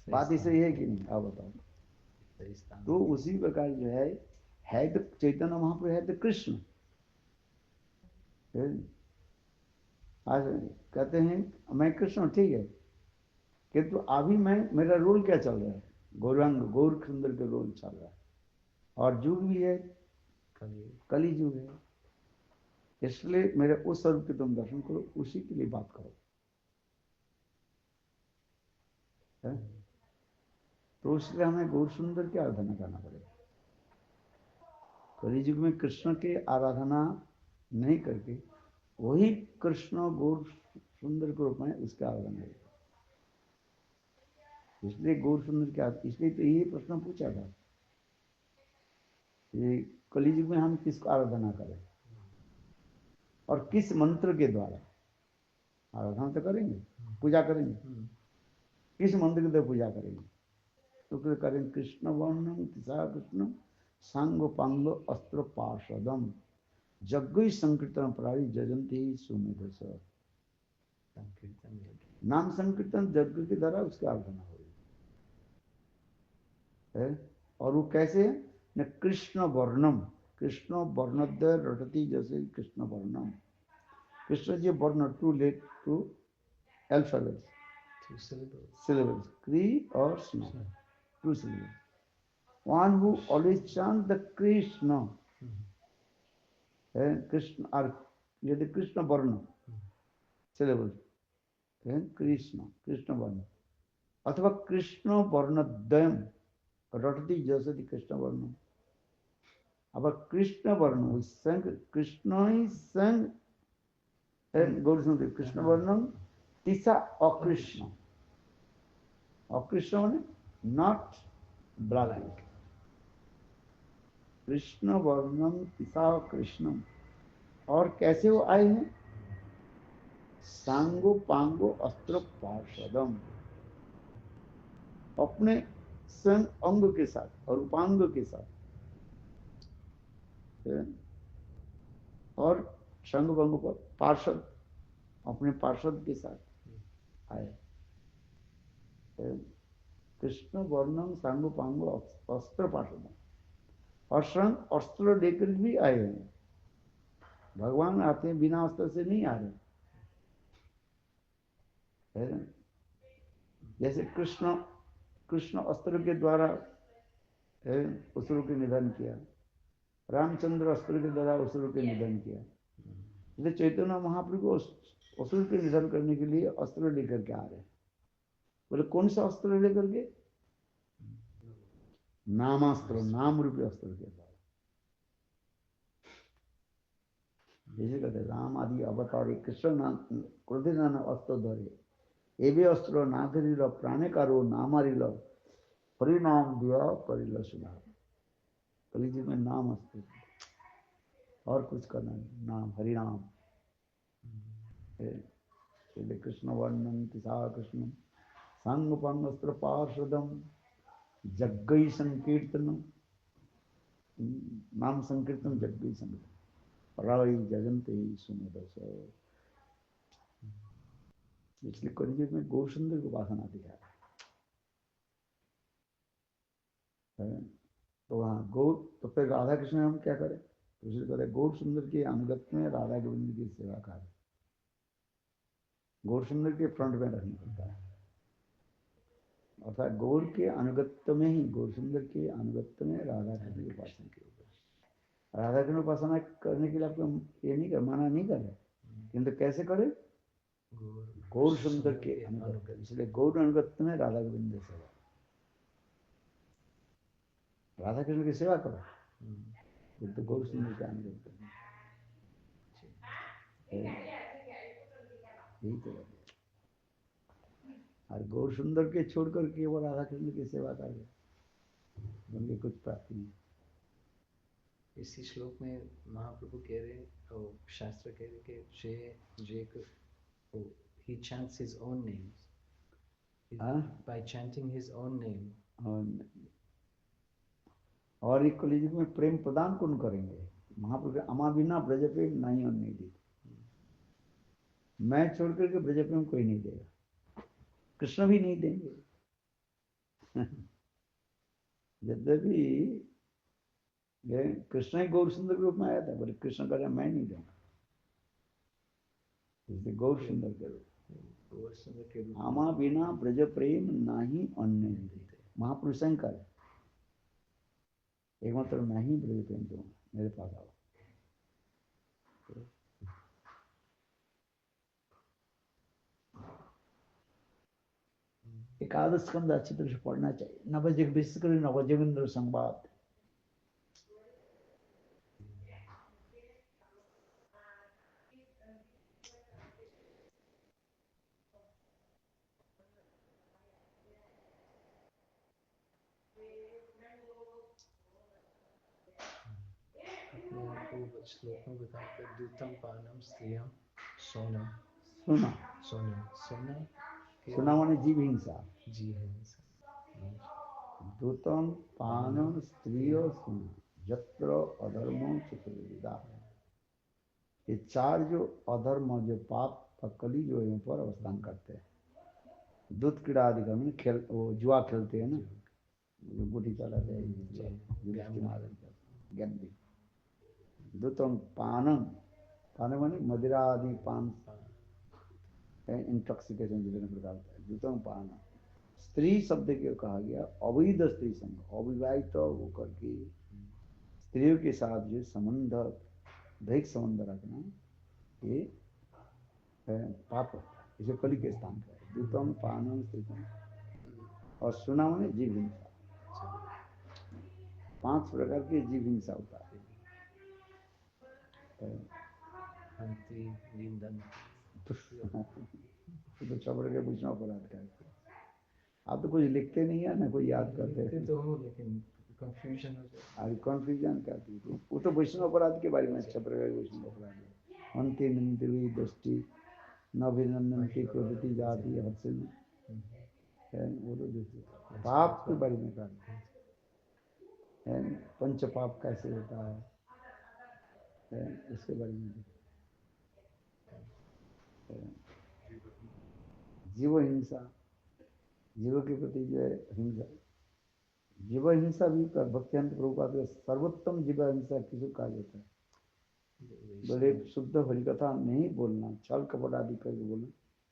बात इसलिए है कि नहीं, आप बताओ। तो उसी प्रकार जो है तो चैतन्य महाप्रभु है तो कृष्ण। आज कहते हैं मैं कृष्ण, ठीक है, किंतु अभी मेरा रोल क्या चल रहा है, गौरांग गौर सुंदर का रोल चल रहा है, और युग भी है कली युग है, इसलिए मेरे उस स्वरूप के तुम दर्शन करो, उसी के लिए बात करो है? तो इसलिए हमें गौर सुंदर की आराधना करना पड़ेगा। कली युग में कृष्ण की आराधना नहीं करके वही कृष्ण गौर सुंदर के रूप में उसकी आराधना है। इसलिए गौर सुंदर क्या, इसलिए तो यही प्रश्न पूछा था, ये कलियुग में हम किसको आराधना करें और किस मंत्र के द्वारा आराधना तो करेंगे, पूजा करेंगे, किस मंत्र के द्वारा पूजा करेंगे, तो फिर करें कृष्ण वर्णम तिसा कृष्ण सांग पांग अस्त्र पार्षदम जग्गई संकीर्तन प्राणी जजंती सुमेधस। नाम संकीर्तन यज्ञ के द्वारा उसकी आराधना हो है। और वो कैसे है न, कृष्ण वर्णम, कृष्ण वर्णद्वय रटती, जैसे कृष्ण वर्णम, कृष्ण जी वर्ण two let two alphabets syllables क्री और स्नो, two syllables, one who always chant the Krishna Krishna, और यदि कृष्ण वर्ण syllables कृष्ण कृष्ण वर्ण अथवा कृष्ण वर्णद्वयम रटती जैसे कृष्ण वर्ण। अब कृष्ण वर्ण संग कृष्ण ही संग गौर सुंदर कृष्ण वर्णम तिसा अकृष्ण, अकृष्ण माने नॉट ब्लैक, कृष्ण वर्णम तिसा कृष्णम। और कैसे वो आए हैं, सांगो पांगो अस्त्र पार्षदम, अपने संग अंग के साथ और उपांग के साथ, और संग भंग पर पार्षद, अपने पार्षद के साथ आए। कृष्ण वर्णम सांगो पांगो अस्त्र पार्षद, और संग अस्त्र लेकर भी आए हैं। भगवान आते हैं बिना अस्त्र से नहीं आ रहे, जैसे कृष्ण कृष्ण अस्त्र के द्वारा असुरों के निधन किया, रामचंद्र अस्त्र के द्वारा असुरों के निधन किया, इसलिए चैतन्य महाप्रभु को असुर के निधन करने के लिए अस्त्र लेकर के आ रहे हैं। बोले कौन सा अस्त्र लेकर के, नामास्त्र, नाम रूपी अस्त्र के द्वारा। जैसे कहते राम आदि अवतारे कृष्ण नाम क्रोधि नाम अस्त्र धरे एवे अस्त्र नागरिल प्राणेकारो नामारिल परिणाम दिया करिल सुना। कली जी में नाम अस्त्र और कुछ करना नहीं, नाम हरिनाम। कृष्ण वर्णन तिसा कृष्ण संग पंग अस्त्र पार्षदम जग्गई संकीर्तन, नाम संकीर्तन जग्गई संकीर्तन प्राय जगंते सुमेधस। इसलिए कलियुग में गौर सुंदर की उपासना दिखा है। तो वहाँ गौर, तो फिर राधा कृष्ण हम क्या करें, तो इसलिए करें गौर सुंदर के अनुगत में राधा गोविंद की सेवा करें, गौर सुंदर के फ्रंट में रखना पड़ता है, अर्थात गौर के अनुगत्य में ही, गौर सुंदर के अनुगत्य में राधा कृष्ण की उपासना की। राधा कृष्ण उपासना करने के लिए आपको ये नहीं कर, माना नहीं कर रहे, किंतु कैसे करें, गौर सुंदर के अनुगत्य, इसलिए गौर अनुगत्य में राधा गोविंद सेवा, राधा कृष्ण की सेवा करो, तो गौर सुंदर के अनुगत्य में यही तो है। और गौर सुंदर के छोड़ करके वो राधा कृष्ण की सेवा कर रहे, उनकी कुछ प्राप्ति नहीं। इसी श्लोक में महाप्रभु कह रहे, और शास्त्र कह रहे कि he chants his own name. By chanting his own name. और एक कलियुग में प्रेम प्रदान कौन करेंगे, महाप्रभु अमा बिना ब्रज प्रेम नहीं और नहीं दी, मैं छोड़ करके ब्रज प्रेम कोई नहीं देगा, कृष्ण भी नहीं देंगे। यद्यपि कृष्ण ही गौर सुंदर के रूप में आया था, बोले कृष्ण कह मैं नहीं दूंगा, इसलिए गौर सुंदर के रूप। आमा बिना ब्रज प्रेम नाही अन्य देते, महापुरुष शंकर एकमात्र मैं ही ब्रज प्रेम दूंगा, मेरे पास आओ। एकादश स्कंद अच्छी तरह से पढ़ना चाहिए, नवजग विशेष कर नवजोगिंद्र संवाद। श्लोक में बताते दूतम पानम स्त्रियम सोना सुना सोना सोना सुना माने जीव हिंसा, जी हिंसा। दूतम पानम स्त्रियो सुना जत्र अधर्मो चतुर्विधा। ये चार जो अधर्म जो पाप कली जो यहाँ पर अवस्थान करते हैं, दूध क्रीड़ा आदि में खेल, वो जुआ खेलते हैं ना, गुटी चलाते हैं, गंदी। दूतम पानम, पानम माने मदिरा आदि पान, इंटॉक्सिकेशन विभिन्न प्रकार का। दूतम पान, स्त्री शब्द के कहा गया अवैध स्त्री संग, अविवाहित होकर के स्त्रियों के साथ जो संबंध, दैहिक संबंध रखना, ये पाप होता है, इसे कली के स्थान पर। दूतम पानम स्त्री, और सुना माने जीव हिंसा। 5 प्रकार की जीव हिंसा होता है। तो चबर के पूछना अपराध का। आप तो कुछ लिखते नहीं है ना, कोई याद करते हैं तो लेकिन कंफ्यूजन हो जाता है। कंफ्यूजन क्या थी, वो तो वैष्णव अपराध के बारे में अच्छा प्रकार वैष्णव अपराध। अंति नंदी दृष्टि नभिनंदनती प्रवृत्ति जाति हर्षण है, वो तो दूसरे पाप के बारे में कहते हैं। पंच पाप कैसे होता है इसके बारे में। जीव हिंसा, जीव के प्रति जो है हिंसा, जीव हिंसा भी भक्तियंत प्रभुपाद सर्वोत्तम जीव हिंसा किसी कहा जाता है। बोले शुद्ध हरिकथा नहीं बोलना, छल कपट आदि करके बोलना,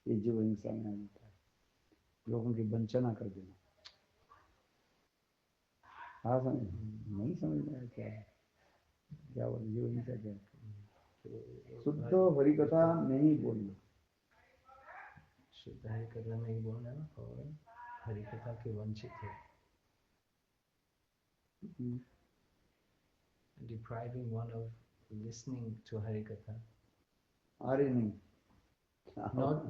ये जीव हिंसा में आ जाता है, लोगों की वंचना कर देना। हाँ समझ नहीं समझ में आया क्या है, क्या बोले जीव हिंसा क्या है। शुद्ध हरिकथा नहीं बोलना, शुद्ध हरिकथा नहीं बोलना और हरिकथा के वंचित है। Depriving one of listening to Harikatha. अरे नहीं,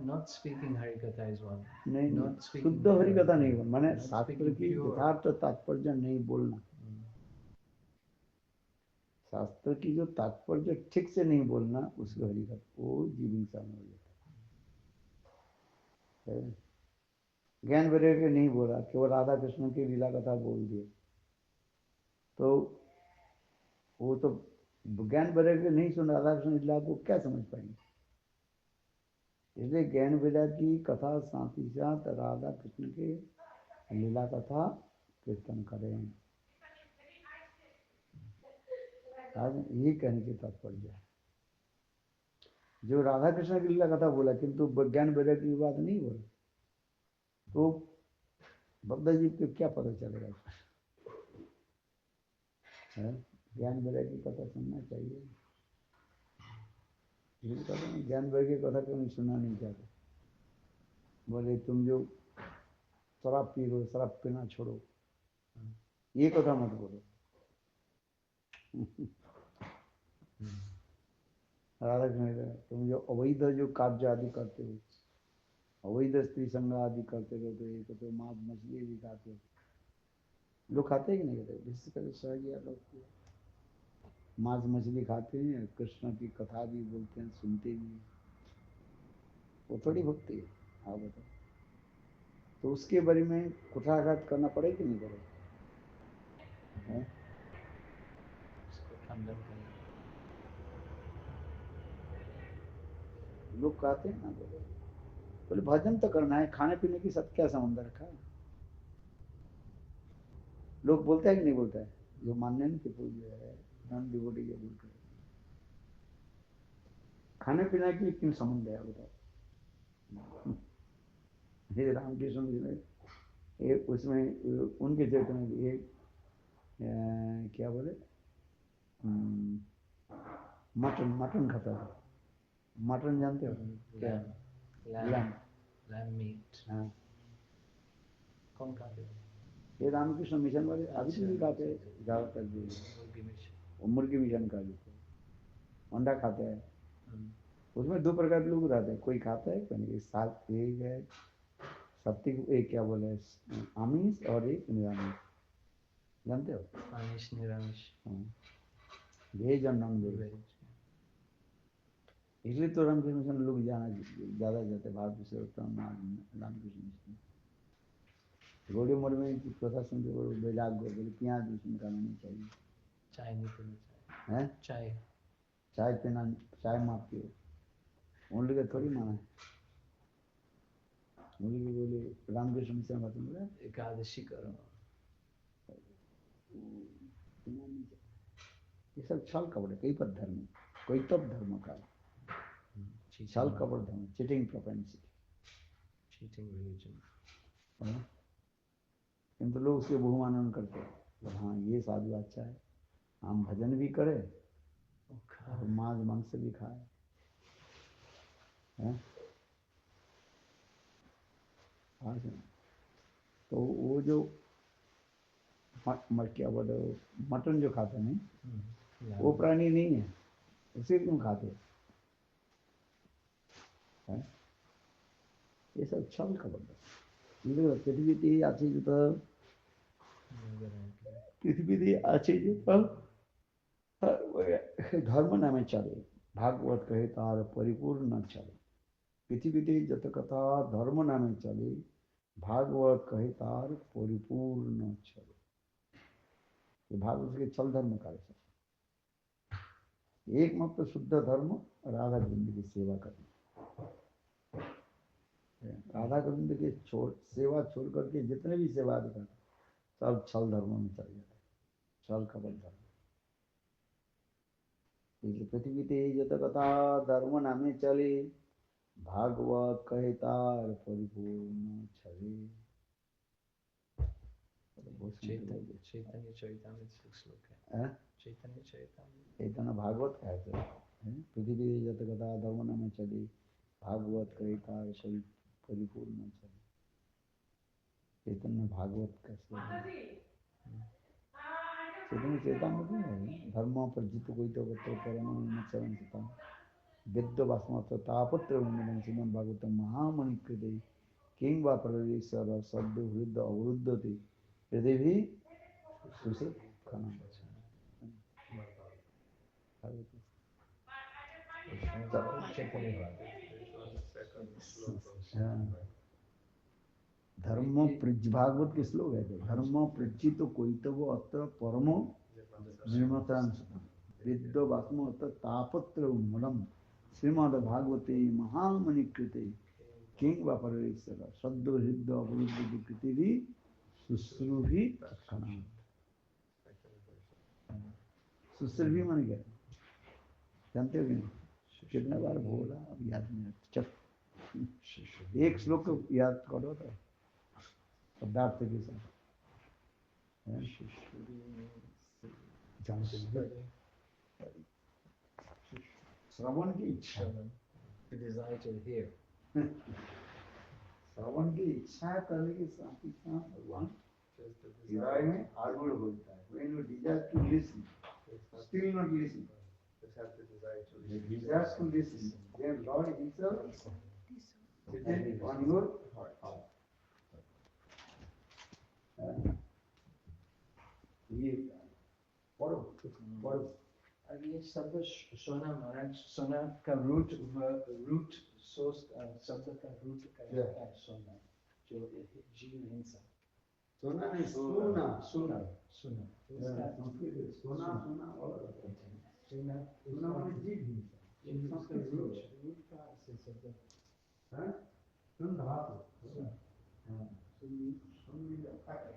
not speaking Harikatha is one. नहीं, शुद्ध हरिकथा नहीं बोलना माने शास्त्र की यथार्थ तात्पर्य नहीं बोलना। शास्त्र की जो तात्पर्य ठीक से नहीं बोलना, उसको हरिकथा, वो जीव हिंसा में हो जाता है। ज्ञान वैराग्य नहीं बोला, केवल राधा कृष्ण की लीला कथा बोल दिए, तो वो तो ज्ञान वैराग्य नहीं सुन, राधा कृष्ण लीला को क्या समझ पाएंगे। इसलिए ज्ञान वैराग्य की कथा साथ ही साथ राधा कृष्ण के लीला कथा कीर्तन करें, यही कहने के तात्पर्य है। जो राधा कृष्ण की लीला कथा बोला किंतु ज्ञान वैराग्य की बात नहीं बोला, तो बद्धा जी को क्या पता चलेगा। ज्ञान वैराग्य की कथा सुनना चाहिए। ज्ञान वैराग्य की कथा क्यों नहीं सुना नहीं चाहते। बोले तुम जो शराब पी लो, शराब पीना छोड़ो, ये कथा मत बोलो। राधा कृष्ण तुम जो अवैध जो कार्य आदि करते हो, अवैध स्त्री संग आदि करते रहते हो, एक तो मांस मछली भी खाते हो। लोग खाते हैं कि नहीं खाते, विशेषकर सहजिया लोग मांस मछली खाते हैं, कृष्ण की कथा भी बोलते हैं, सुनते भी हैं, वो थोड़ी भक्ति है। हाँ बताओ, तो उसके बारे में कुठाघात करना पड़ेगा कि नहीं पड़ेगा। लोग कहते हैं ना, बोले बोले भजन तो करना है, खाने पीने की सब क्या संबंध रखा है। लोग बोलते हैं कि नहीं बोलता है, जो मान्य नहीं पीपुल जो है नॉन डिवोटी जो बोलते हैं, खाने पीने की क्यों संबंध है बताओ। ये रामकृष्ण में एक उसमें उनके चरित्र में एक क्या बोले मटन मटन खाता था, मटन जानते हो क्या? Lamb meat. हाँ, कौन खाते हैं? ये रामकृष्ण मिशन वाले अभी भी नहीं खाते ज्यादातर जो वो मुर्गी मिशन का जो अंडा खाते हैं। उसमें दो प्रकार के लोग रहते हैं, कोई खाता है कोई नहीं। साथ एक है सत्विक, एक क्या बोले आमिष और एक निरामिष, जानते हो? आमिष निरामिष। वेज और नॉन वेज। इसलिए तो रामकृष्ण मिशन लोग जाना ज्यादा जाते भारत से रामकृष्ण मिशन। रोडे मोड़ में प्रथा सुनते वैराग्य बोले प्याज उसमें खाना नहीं चाहिए, चाय नहीं पीना चाहिए है चाय चाय पीना, चाय माफ पियो, उन लोग थोड़ी माना है। उन लोग बोले रामकृष्ण मिशन का तुम बोले एकादशी करो, ये सब छल कपड़े कई पर धर्म, कोई तब धर्म का छल कपड़ धर्म, चीटिंग प्रोपेंसिटी, चीटिंग रिलीजन। किंतु लोग उसके बहुमानन करते हैं, तो हाँ ये साधु अच्छा है, हम भजन भी करें और मांस मांस भी खाए, तो वो जो क्या बोले मटन जो खाते नहीं वो प्राणी नहीं है, उसे क्यों खाते हैं? ये सब छल खबर। पृथ्वी আছে যেটা পৃথিবীতে আছে যেটা ধর্ম নামে চলে, ভাগবত कहे तार परिपूर्ण चले। पृथ्वीते जत कथा धर्म नामे चले, भागवत कहे तार परिपूर्ण चले। ये भागवत के चल धर्म का है। एकमात्र शुद्ध धर्म राधा गोविंद की सेवा करना। राधा गोविंद के सेवा छोड़ करके जितने भी सेवा करते सब छल धर्म में चल जाते, छल कपट धर्म। पृथ्वीते जत कथा धर्म नामे चले, भागवत कहे तार परिपूर्ण छले। चैतन्य चरितामृत श्लोक है। चैतन्य चरितामृत, चैतन्य भागवत का है। पृथ्वी जत कथा धर्म नामे चले, भागवत कहे तार परिपूर्ण छले। चैतन्य भागवत का श्लोक है। चैतन्य चैतन्य धर्म पर जित कोई तो परम चरण सीता विद्य वास्मत तापत्र श्रीमद भागवत महामणि कृते किंग वा परमेश्वर शब्द हृदय अवरुद्धते हृदय भी सुसे खाना। धर्म भागवत के श्लोक है, धर्म प्रचित कोई तो वो अत्र परमो विद्य वास्म तापत्र उन्मलम श्रीमद भागवते महामणि कृते किंग व परमेश्वर शब्द हृदय अवरुद्ध कृति भी शुश्रूभी तत्क्षण। शुश्रूभी मन क्या जानते हो कि नहीं? कितने बार बोला अब याद नहीं। चल एक श्लोक को याद करो तो पदार्थ के साथ श्रवण की इच्छा, श्रवण की इच्छा करने के साथ ही साथ भगवान हृदय में आरूढ़ होता है। When you desire to listen, still not listen. Desire to listen, then Lord Himself sitting on your heart. ये पढ़ो पढ़ो। अब ये शब्द सोना महाराज, सोना का रूट सोर्स शब्द का रूट क्या है? सोना जो जीव हिंसा, सोना नहीं सुना, सुना सोना सोना और सोना माने जीव हिंसा, संस्कृत रूट का से शब्द है सुन धातु। हाँ सुन मिल जाता है।